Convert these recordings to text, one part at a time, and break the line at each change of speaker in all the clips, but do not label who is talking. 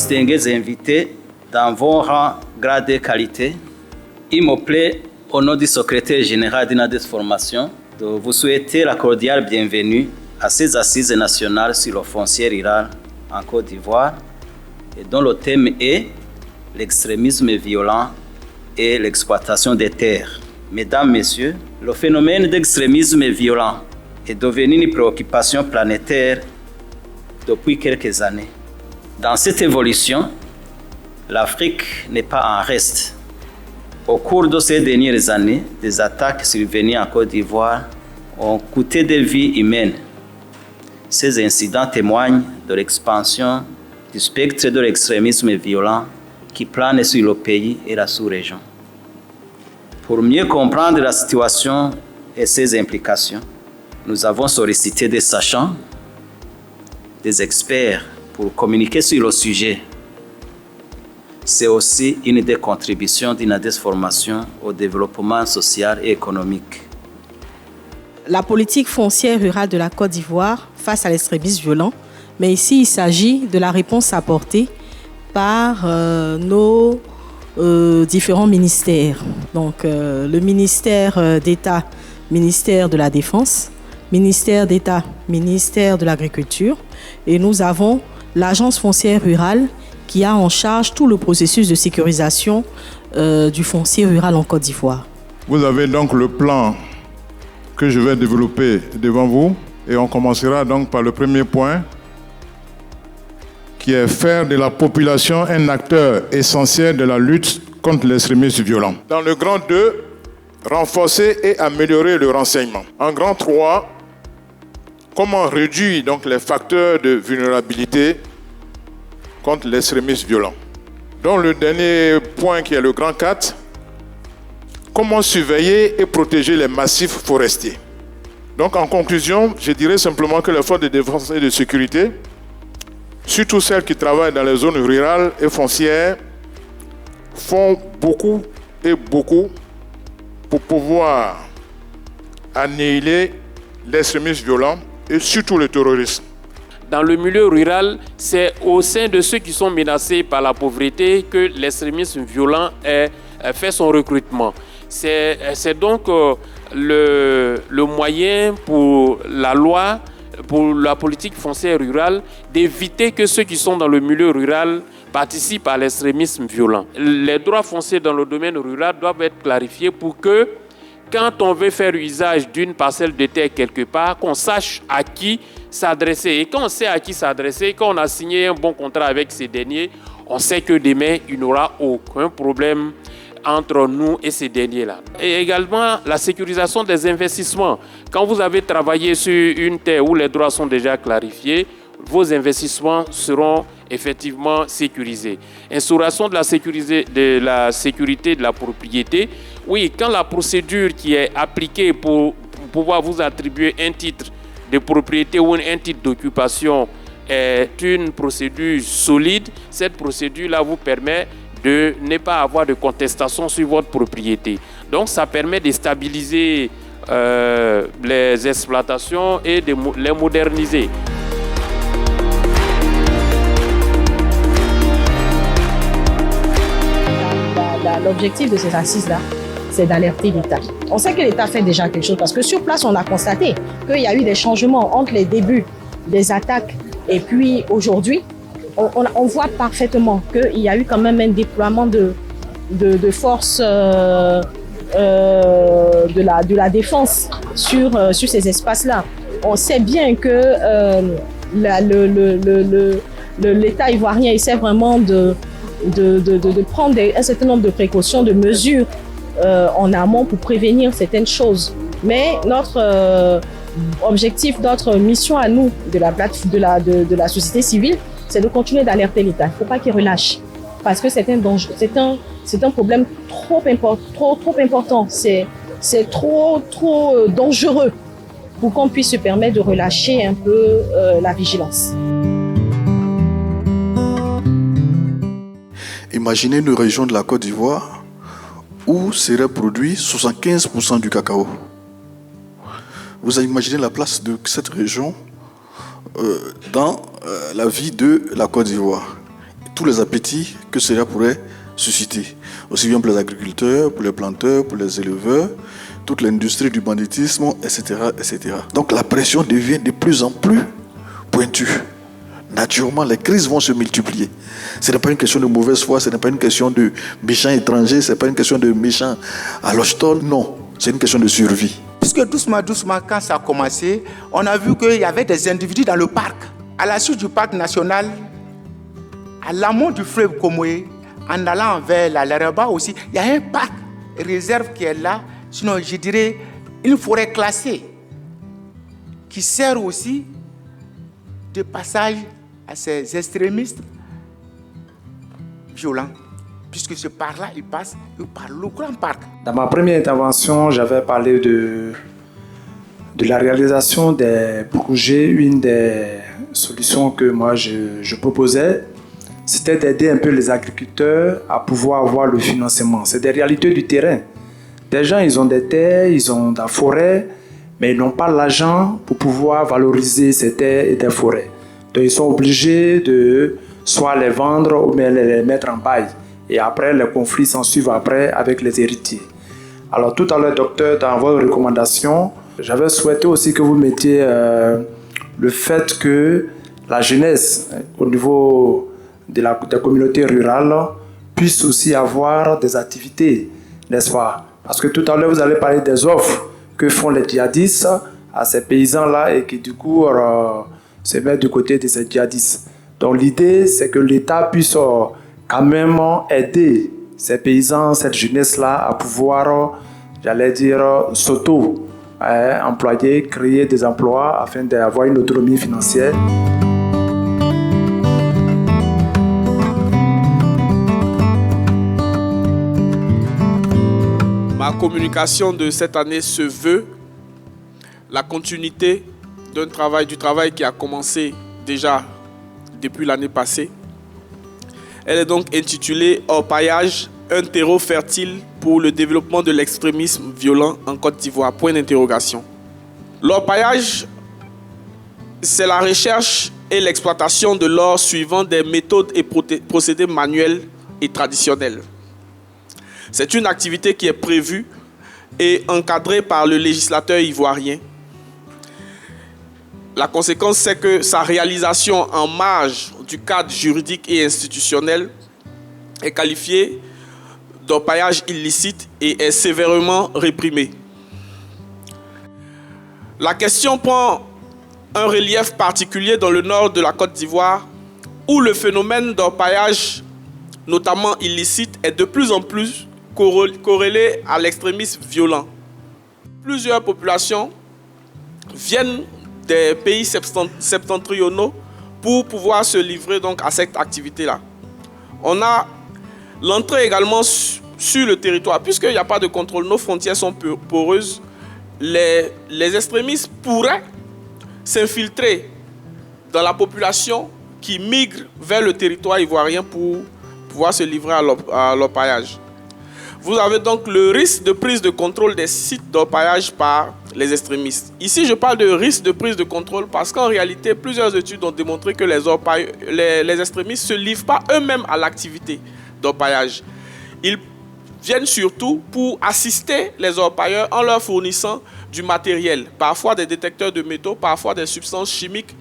distingués invités dans vos rangs, grades et qualités, il me plaît, au nom du secrétaire général d'INADES Formation, de vous souhaiter la cordiale bienvenue à ces assises nationales sur le foncier rural en Côte d'Ivoire, et dont le thème est l'extrémisme violent et l'exploitation des terres. Mesdames, Messieurs, le phénomène d'extrémisme violent est devenu une préoccupation planétaire depuis quelques années. Dans cette évolution, l'Afrique n'est pas en reste. Au cours de ces dernières années, des attaques survenues en Côte d'Ivoire ont coûté des vies humaines. Ces incidents témoignent de l'expansion du spectre de l'extrémisme violent qui plane sur le pays et la sous-région. Pour mieux comprendre la situation et ses implications, nous avons sollicité des sachants, des experts pour communiquer sur le sujet. C'est aussi une des contributions d'INADES Formation au développement social et économique.
La politique foncière rurale de la Côte d'Ivoire face à l'extrémisme violent, mais ici il s'agit de la réponse apportée par nos différents ministères. Donc le ministère d'État, ministère de la Défense, ministère d'État, ministère de l'Agriculture, et nous avons l'Agence foncière rurale qui a en charge tout le processus de sécurisation du foncier rural en Côte d'Ivoire.
Vous avez donc le plan que je vais développer devant vous, et on commencera donc par le premier point, qui est faire de la population un acteur essentiel de la lutte contre l'extrémisme violent. Dans le grand 2, renforcer et améliorer le renseignement. En grand 3, comment réduire donc les facteurs de vulnérabilité contre l'extrémisme violent. Dans le dernier point qui est le grand 4, comment surveiller et protéger les massifs forestiers. Donc en conclusion, je dirais simplement que les forces de défense et de sécurité, surtout celles qui travaillent dans les zones rurales et foncières, font beaucoup pour pouvoir annihiler l'extrémisme violent et surtout le terrorisme.
Dans le milieu rural, c'est au sein de ceux qui sont menacés par la pauvreté que l'extrémisme violent fait son recrutement. C'est donc le moyen pour la loi, pour la politique foncière rurale, d'éviter que ceux qui sont dans le milieu rural participent à l'extrémisme violent. Les droits fonciers dans le domaine rural doivent être clarifiés pour que, quand on veut faire usage d'une parcelle de terre quelque part, qu'on sache à qui s'adresser. Et quand on sait à qui s'adresser, quand on a signé un bon contrat avec ces derniers, on sait que demain, il n'y aura aucun problème entre nous et ces derniers-là. Et également, la sécurisation des investissements. Quand vous avez travaillé sur une terre où les droits sont déjà clarifiés, vos investissements seront effectivement sécurisés. Instauration de la sécurité de la propriété. Oui, quand la procédure qui est appliquée pour pouvoir vous attribuer un titre de propriété ou un titre d'occupation est une procédure solide, cette procédure-là vous permet de ne pas avoir de contestation sur votre propriété. Donc ça permet de stabiliser les exploitations et de les moderniser.
L'objectif de ces assises-là, c'est d'alerter l'État. On sait que l'État fait déjà quelque chose parce que sur place, on a constaté qu'il y a eu des changements entre les débuts des attaques et puis aujourd'hui. On voit parfaitement qu'il y a eu quand même un déploiement de forces de la défense sur ces espaces-là. On sait bien que l'État ivoirien essaie vraiment de prendre un certain nombre de précautions, de mesures en amont pour prévenir certaines choses. Mais notre objectif, notre mission à nous, de la société civile, c'est de continuer d'alerter l'État. Il ne faut pas qu'il relâche. Parce que c'est un danger, c'est un problème trop important. C'est trop dangereux pour qu'on puisse se permettre de relâcher un peu la vigilance.
Imaginez une région de la Côte d'Ivoire où serait produit 75% du cacao. Vous imaginez la place de cette région dans la vie de la Côte d'Ivoire. tous les appétits que cela pourrait susciter. Aussi bien pour les agriculteurs, pour les planteurs, pour les éleveurs, toute l'industrie du banditisme, etc., etc. Donc la pression devient de plus en plus pointue. Naturellement, les crises vont se multiplier. Ce n'est pas une question de mauvaise foi, ce n'est pas une question de méchants étrangers, ce n'est pas une question de méchants à l'hostel, non. C'est une question de survie.
Puisque doucement, quand ça a commencé, on a vu qu'il y avait des individus dans le parc. À la suite du parc national, à l'amont du fleuve Comoé, en allant vers la Laraba aussi, il y a un parc réserve qui est là, sinon je dirais une forêt classée, qui sert aussi de passage à ces extrémistes violents. Puisque ce parc-là, il passe par le grand parc.
Dans ma première intervention, j'avais parlé de la réalisation des projets. Une des solutions que moi je proposais, c'était d'aider un peu les agriculteurs à pouvoir avoir le financement. C'est des réalités du terrain. Des gens, ils ont des terres, ils ont de la forêt, mais ils n'ont pas l'argent pour pouvoir valoriser ces terres et des forêts. Donc ils sont obligés de soit les vendre ou bien les mettre en bail. Et après, les conflits s'en suivent après avec les héritiers. Alors tout à l'heure, docteur, dans votre recommandation, j'avais souhaité aussi que vous mettiez le fait que la jeunesse, au niveau des communautés rurales, puisse aussi avoir des activités, n'est-ce pas? Parce que tout à l'heure, vous allez parler des offres que font les djihadistes à ces paysans-là et qui du coup se mettent du côté de ces djihadistes. Donc l'idée, c'est que l'État puisse quand même aider ces paysans, cette jeunesse-là à pouvoir, j'allais dire, s'auto-employer, créer des emplois afin d'avoir une autonomie financière.
Ma communication de cette année se veut la continuité du travail qui a commencé déjà depuis l'année passée. Elle est donc intitulée « Orpaillage, un terreau fertile pour le développement de l'extrémisme violent en Côte d'Ivoire ». Point d'interrogation. L'orpaillage, c'est la recherche et l'exploitation de l'or suivant des méthodes et procédés manuels et traditionnels. C'est une activité qui est prévue et encadrée par le législateur ivoirien. La conséquence, c'est que sa réalisation en marge du cadre juridique et institutionnel est qualifiée d'orpaillage illicite et est sévèrement réprimée. La question prend un relief particulier dans le nord de la Côte d'Ivoire, où le phénomène d'orpaillage, notamment illicite, est de plus en plus corrélé à l'extrémisme violent. Plusieurs populations viennent des pays septentrionaux pour pouvoir se livrer donc à cette activité-là. On a l'entrée également sur le territoire. Puisqu'il n'y a pas de contrôle, nos frontières sont poreuses, les extrémistes pourraient s'infiltrer dans la population qui migre vers le territoire ivoirien pour pouvoir se livrer à l'orpaillage. Vous avez donc le risque de prise de contrôle des sites d'orpaillage par les extrémistes. Ici, je parle de risque de prise de contrôle parce qu'en réalité, plusieurs études ont démontré que les extrémistes ne se livrent pas eux-mêmes à l'activité d'orpaillage. Ils viennent surtout pour assister les orpailleurs en leur fournissant du matériel, parfois des détecteurs de métaux, parfois des substances chimiques,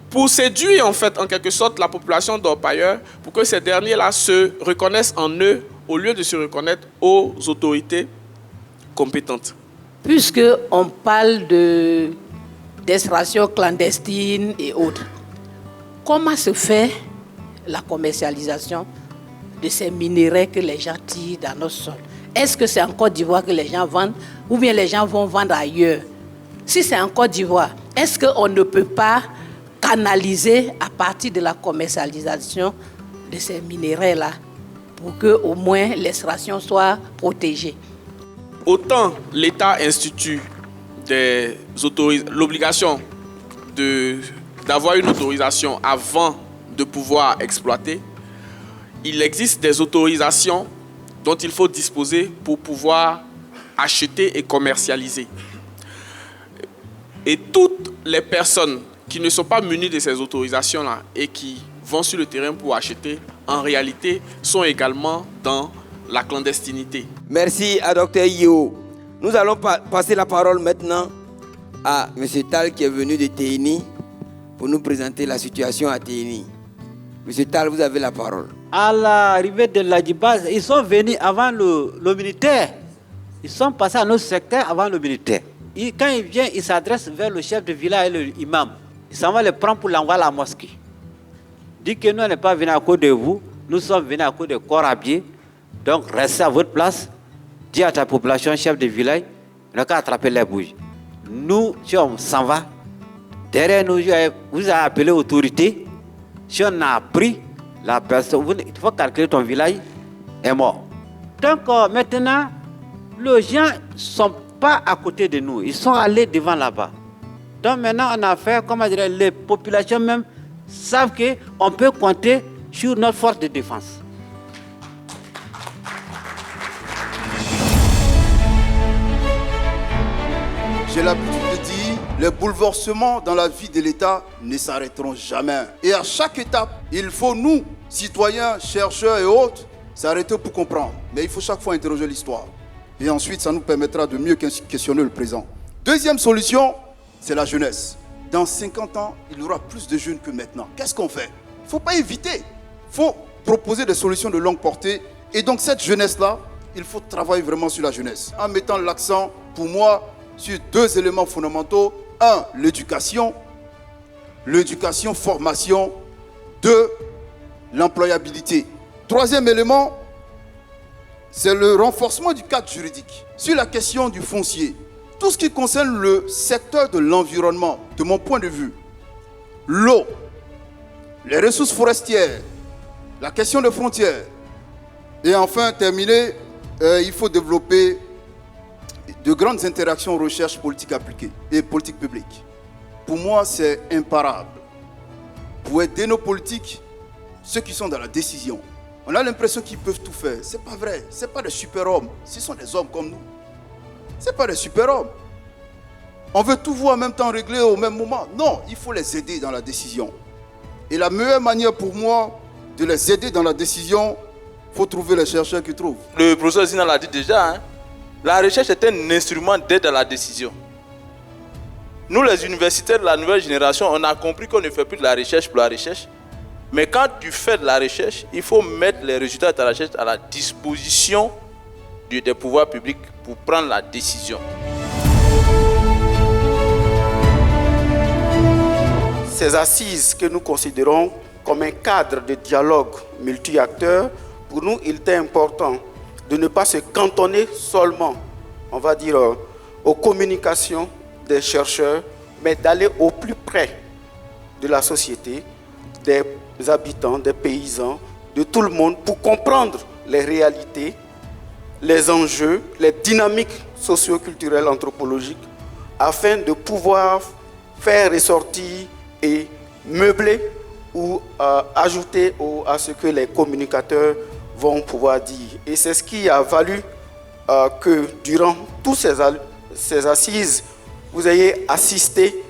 pour séduire en fait en quelque sorte la population d'orpailleurs pour que ces derniers-là se reconnaissent en eux au lieu de se reconnaître aux autorités compétentes.
Puisqu'on parle d'extraction clandestine et autres, comment se fait la commercialisation de ces minerais que les gens tirent dans nos sols? Est-ce que c'est en Côte d'Ivoire que les gens vendent ou bien les gens vont vendre ailleurs? Si c'est en Côte d'Ivoire, est-ce qu'on ne peut pas canaliser à partir de la commercialisation de ces minerais-là pour que au moins l'extraction soit protégée?
Autant l'État institue l'obligation d'avoir une autorisation avant de pouvoir exploiter, il existe des autorisations dont il faut disposer pour pouvoir acheter et commercialiser. Et toutes les personnes qui ne sont pas munies de ces autorisations-là et qui vont sur le terrain pour acheter, en réalité, sont également dans la clandestinité.
Merci à Dr Yo. Nous allons passer la parole maintenant à M. Tal qui est venu de Téhéni pour nous présenter la situation à Téhéni. M. Tal, vous avez la parole.
À l'arrivée de l'Adjibaz, ils sont venus avant le militaire. Ils sont passés à notre secteur avant le militaire. Quand ils viennent, ils s'adressent vers le chef de village et l'imam. Ils s'en vont les prendre pour l'envoyer à la mosquée. Dit que nous, on n'est pas venus à cause de vous, nous sommes venus à cause de corps habillés. Donc, restez à votre place. Dis à ta population, chef de village, on n'a qu'à attraper les bougies. Nous, si on s'en va, derrière nous, vous avez appelé l'autorité. Si on a pris la personne, il faut calculer ton village est mort. Donc, maintenant, les gens ne sont pas à côté de nous. Ils sont allés devant là-bas. Donc, maintenant, on a fait, comment dire, les populations même savent qu'on peut compter sur notre force de défense.
J'ai l'habitude de dire, les bouleversements dans la vie de l'État ne s'arrêteront jamais. Et à chaque étape, il faut nous, citoyens, chercheurs et autres, s'arrêter pour comprendre. Mais il faut chaque fois interroger l'histoire. Et ensuite, ça nous permettra de mieux questionner le présent. Deuxième solution, c'est la jeunesse. Dans 50 ans, il y aura plus de jeunes que maintenant. Qu'est-ce qu'on fait? Il ne faut pas éviter. Il faut proposer des solutions de longue portée. Et donc cette jeunesse-là, il faut travailler vraiment sur la jeunesse. En mettant l'accent, pour moi, sur deux éléments fondamentaux. Un, l'éducation. L'éducation, formation. Deux, l'employabilité. Troisième élément, c'est le renforcement du cadre juridique. Sur la question du foncier, tout ce qui concerne le secteur de l'environnement, de mon point de vue, l'eau, les ressources forestières, la question des frontières. Et enfin, terminer, il faut développer de grandes interactions recherche politique appliquée et politique publique. Pour moi, c'est imparable. Pour aider nos politiques, ceux qui sont dans la décision, on a l'impression qu'ils peuvent tout faire. Ce n'est pas vrai. Ce n'est pas des super-hommes. Ce sont des hommes comme nous. Ce n'est pas des super-hommes. On veut tout voir en même temps régler au même moment. Non, il faut les aider dans la décision. Et la meilleure manière pour moi de les aider dans la décision, il faut trouver les chercheurs qui trouvent.
Le professeur Zina l'a dit déjà, hein? La recherche est un instrument d'aide à la décision. Nous, les universitaires de la nouvelle génération, on a compris qu'on ne fait plus de la recherche pour la recherche. Mais quand tu fais de la recherche, il faut mettre les résultats de ta recherche à la disposition des pouvoirs publics pour prendre la décision.
Ces assises que nous considérons comme un cadre de dialogue multi-acteurs, pour nous, il est important de ne pas se cantonner seulement, on va dire, aux communications des chercheurs, mais d'aller au plus près de la société, des habitants, des paysans, de tout le monde, pour comprendre les réalités, les enjeux, les dynamiques socio-culturelles, anthropologiques, afin de pouvoir faire ressortir et meubler ou ajouter à ce que les communicateurs vont pouvoir dire. Et c'est ce qui a valu que durant toutes ces assises, vous ayez assisté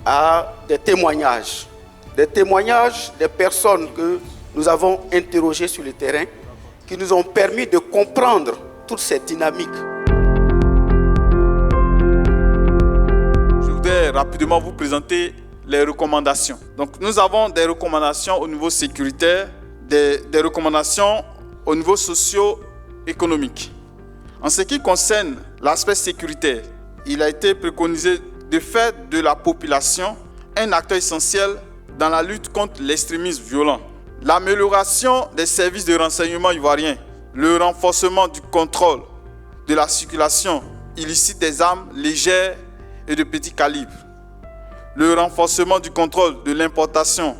à des témoignages des personnes que nous avons interrogées sur le terrain, qui nous ont permis de comprendre toutes ces dynamiques.
Je voudrais rapidement vous présenter les recommandations. Donc nous avons des recommandations au niveau sécuritaire, des recommandations au niveau socio-économique. En ce qui concerne l'aspect sécuritaire, il a été préconisé de faire de la population un acteur essentiel dans la lutte contre l'extrémisme violent. L'amélioration des services de renseignement ivoiriens, le renforcement du contrôle de la circulation illicite des armes légères et de petit calibre, le renforcement du contrôle de l'importation,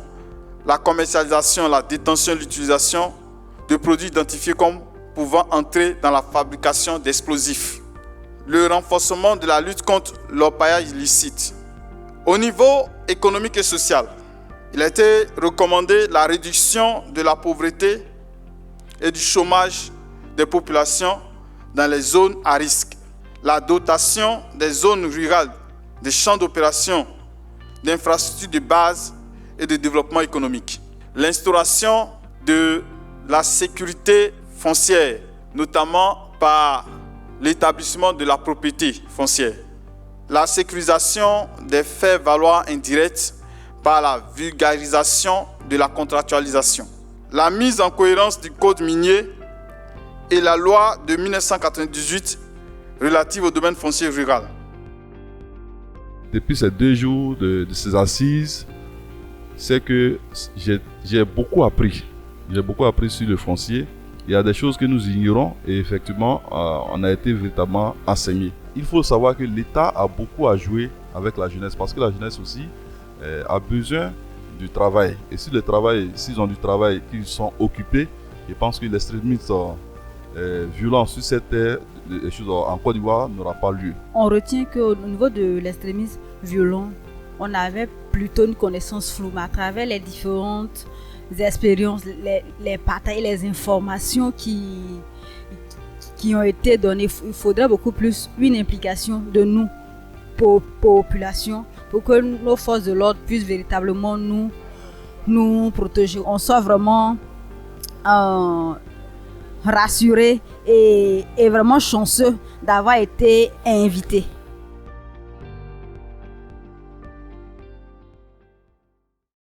la commercialisation, la détention et l'utilisation de produits identifiés comme pouvant entrer dans la fabrication d'explosifs, le renforcement de la lutte contre l'orpaillage illicite. Au niveau économique et social, il a été recommandé la réduction de la pauvreté et du chômage des populations dans les zones à risque, la dotation des zones rurales, des champs d'opération, d'infrastructures de base et de développement économique, l'instauration de la sécurité foncière, notamment par l'établissement de la propriété foncière, la sécurisation des faits valoir indirects par la vulgarisation de la contractualisation, la mise en cohérence du code minier et la loi de 1998 relative au domaine foncier rural.
Depuis ces 2 jours de ces assises, c'est que j'ai beaucoup appris. J'ai beaucoup appris sur le foncier. Il y a des choses que nous ignorons et effectivement, on a été véritablement enseigné. Il faut savoir que l'État a beaucoup à jouer avec la jeunesse parce que la jeunesse aussi a besoin du travail. Et si le travail, s'ils ont du travail, qu'ils sont occupés, je pense que l'extrémisme violent sur cette terre, les choses en Côte d'Ivoire n'aura pas lieu.
On retient qu'au niveau de l'extrémisme violent, on avait plutôt une connaissance floue, mais à travers les différentes expériences, les partages, les informations qui ont été données, il faudrait beaucoup plus une implication de nous, population, pour que nos forces de l'ordre puissent véritablement nous protéger. On soit vraiment rassurés et vraiment chanceux d'avoir été invités.